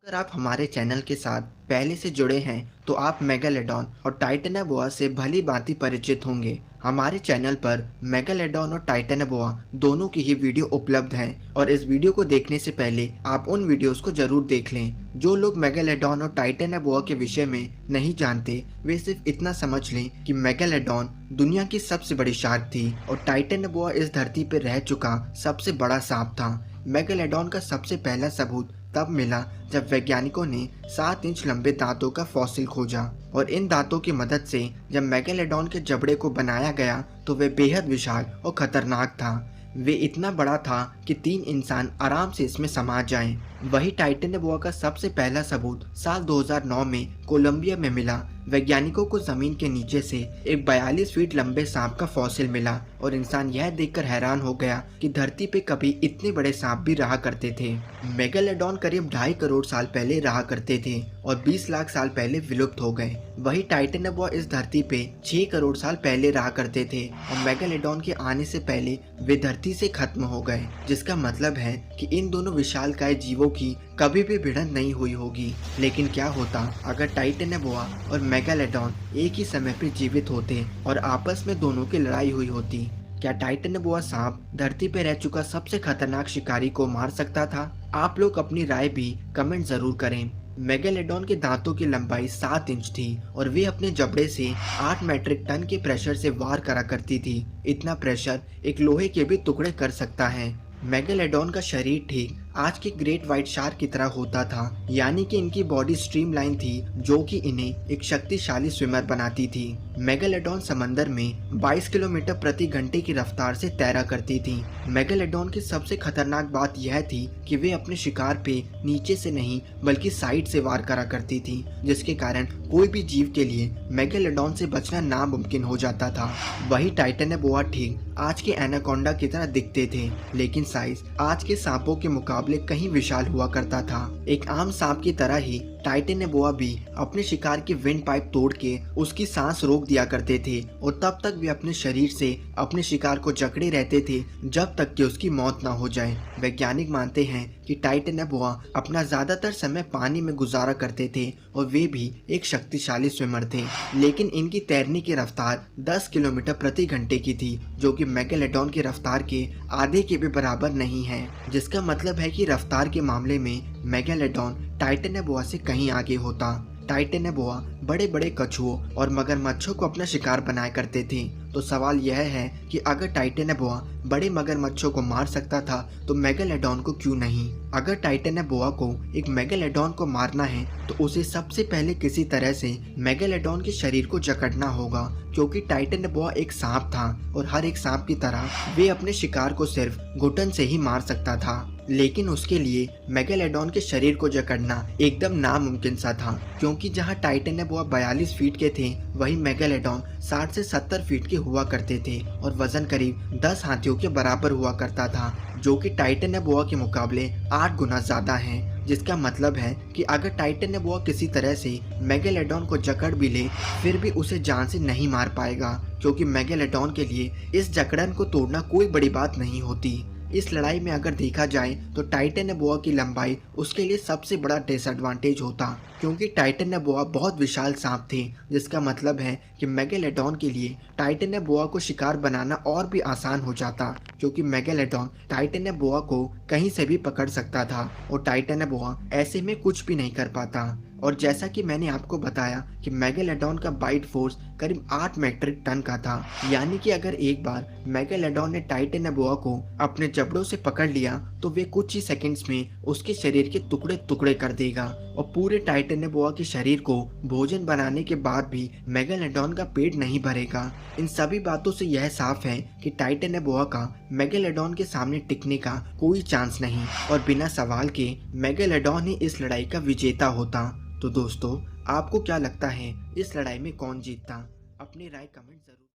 अगर आप हमारे चैनल के साथ पहले से जुड़े हैं तो आप मेगालोडॉन और टाइटेनाबोआ से भली भांति परिचित होंगे। हमारे चैनल पर मेगालोडॉन और टाइटेनाबोआ दोनों की ही वीडियो उपलब्ध हैं और इस वीडियो को देखने से पहले आप उन वीडियोस को जरूर देख लें। जो लोग मेगालोडॉन और टाइटेनाबोआ के विषय में नहीं जानते वे सिर्फ इतना समझ लें कि मेगालोडॉन दुनिया की सबसे बड़ी शार्क थी और टाइटेनाबोआ इस धरती पर रह चुका सबसे बड़ा सांप था। मेगालोडॉन का सबसे पहला सबूत तब मिला जब वैज्ञानिकों ने 7 इंच लंबे दांतों का फॉसिल खोजा और इन दांतों की मदद से जब मेगालोडॉन के जबड़े को बनाया गया तो वे बेहद विशाल और खतरनाक था। वे इतना बड़ा था कि 3 इंसान आराम से इसमें समा जाएं। वही टाइटेनाबोआ का सबसे पहला सबूत साल 2009 में कोलंबिया में मिला। वैज्ञानिकों को जमीन के नीचे से एक 42 फीट लंबे सांप का फॉसिल मिला और इंसान यह देखकर हैरान हो गया कि धरती पे कभी इतने बड़े सांप भी रहा करते थे। मेगालोडॉन करीब 2.5 करोड़ साल पहले रहा करते थे और 20 लाख साल पहले विलुप्त हो गए। वही टाइटेनाबोआ इस धरती पे 6 करोड़ साल पहले रहा करते थे और मेगालोडॉन के आने से पहले वे धरती से खत्म हो गए, जिसका मतलब है कि इन दोनों विशालकाय जीवों की कभी भी भिड़ंत नहीं हुई होगी। लेकिन क्या होता अगर टाइटेनाबोआ और मेगालोडॉन एक ही समय पर जीवित होते और आपस में दोनों की लड़ाई हुई होती? क्या टाइटेनाबोआ सांप धरती पर रह चुका सबसे खतरनाक शिकारी को मार सकता था? आप लोग अपनी राय भी कमेंट जरूर करें। मेगालोडॉन के दांतों की लंबाई 7 इंच थी और वे अपने जबड़े से 8 मीट्रिक टन के प्रेशर से वार करा करती थी। इतना प्रेशर एक लोहे के भी टुकड़े कर सकता है। मेगालोडॉन का शरीर ठीक आज के ग्रेट व्हाइट शार्क की तरह होता था, यानी कि इनकी बॉडी स्ट्रीमलाइन थी जो कि इन्हें एक शक्तिशाली स्विमर बनाती थी। मेगालोडॉन समंदर में 22 किलोमीटर प्रति घंटे की रफ्तार से तैरा करती थी। मेगालोडॉन की सबसे खतरनाक बात यह थी कि वे अपने शिकार पे नीचे से नहीं बल्कि साइड से वार करा करती थी, जिसके कारण कोई भी जीव के लिए मेगालोडॉन से बचना नामुमकिन हो जाता था। वही टाइटेनाबोआ ठीक आज के एनाकोंडा की तरह दिखते थे, लेकिन साइज आज के सांपों के मुकाबले कहीं विशाल हुआ करता था। एक आम सांप की तरह ही टाइटेनाबोआ भी अपने शिकार की विंड पाइप तोड़ के उसकी सांस रोक दिया करते थे और तब तक वे अपने शरीर से अपने शिकार को जकड़े रहते थे जब तक कि उसकी मौत ना हो जाए। वैज्ञानिक मानते हैं कि टाइटेनाबोआ अपना ज्यादातर समय पानी में गुजारा करते थे और वे भी एक शक्तिशाली स्विमर थे, लेकिन इनकी तैरने की रफ्तार 10 किलोमीटर प्रति घंटे की थी, जो कि मेगालोडॉन की रफ्तार के आधे के भी बराबर नहीं है। जिसका मतलब है कि रफ्तार के मामले में मेगालोडॉन टाइटेनाबोआ से कहीं आगे होता। टाइटेनाबोआ बड़े बड़े कछुओं और मगरमच्छों को अपना शिकार बनाया करते थे। तो सवाल यह है कि अगर टाइटेनाबोआ बड़े मगरमच्छों को मार सकता था तो मेगालोडॉन को क्यों नहीं? अगर टाइटेनाबोआ को एक मेगालोडॉन को मारना है तो उसे सबसे पहले किसी तरह से मेगालोडॉन के शरीर को जकड़ना होगा, क्योंकि टाइटेनाबोआ एक सांप था और हर एक सांप की तरह वे अपने शिकार को सिर्फ घुटन से ही मार सकता था। लेकिन उसके लिए मेगालोडॉन के शरीर को जकड़ना एकदम नामुमकिन सा था, क्योंकि जहां टाइटेनाबोआ 42 फीट के थे वहीं मेगालोडॉन 60 से 70 फीट के हुआ करते थे और वजन करीब 10 हाथियों के बराबर हुआ करता था, जो कि टाइटेनाबोआ के मुकाबले 8 गुना ज्यादा है। जिसका मतलब है कि अगर टाइटेनाबोआ किसी तरह से मेगालोडॉन को जकड़ भी ले फिर भी उसे जान से नहीं मार पाएगा, क्योंकि मेगालोडॉन के लिए इस जकड़न को तोड़ना कोई बड़ी बात नहीं होती। इस लड़ाई में अगर देखा जाए तो टाइटेनाबोआ की लंबाई उसके लिए सबसे बड़ा डिसएडवांटेज होता, क्योंकि टाइटेनाबोआ बहुत विशाल सांप थे, जिसका मतलब है कि मेगालोडॉन के लिए टाइटेनाबोआ को शिकार बनाना और भी आसान हो जाता, क्योंकि मेगालोडॉन टाइटेनाबोआ को कहीं से भी पकड़ सकता था और टाइटेनाबोआ ऐसे में कुछ भी नहीं कर पाता। और जैसा कि मैंने आपको बताया कि मेगालोडॉन का बाइट फोर्स करीब 8 मीट्रिक टन का था, यानी कि अगर एक बार मेगालोडॉन ने टाइटेनाबोआ को अपने जबड़ों से पकड़ लिया तो वे कुछ ही सेकंड्स में उसके शरीर के टुकड़े टुकड़े कर देगा और पूरे टाइटेनाबोआ के शरीर को भोजन बनाने के बाद भी मेगालोडॉन का पेट नहीं भरेगा। इन सभी बातों से यह साफ है कि टाइटेनाबोआ का मेगालोडॉन के सामने टिकने का कोई चांस नहीं और बिना सवाल के मेगालोडॉन ही इस लड़ाई का विजेता होता। तो दोस्तों, आपको क्या लगता है इस लड़ाई में कौन जीतता? अपनी राय कमेंट जरूर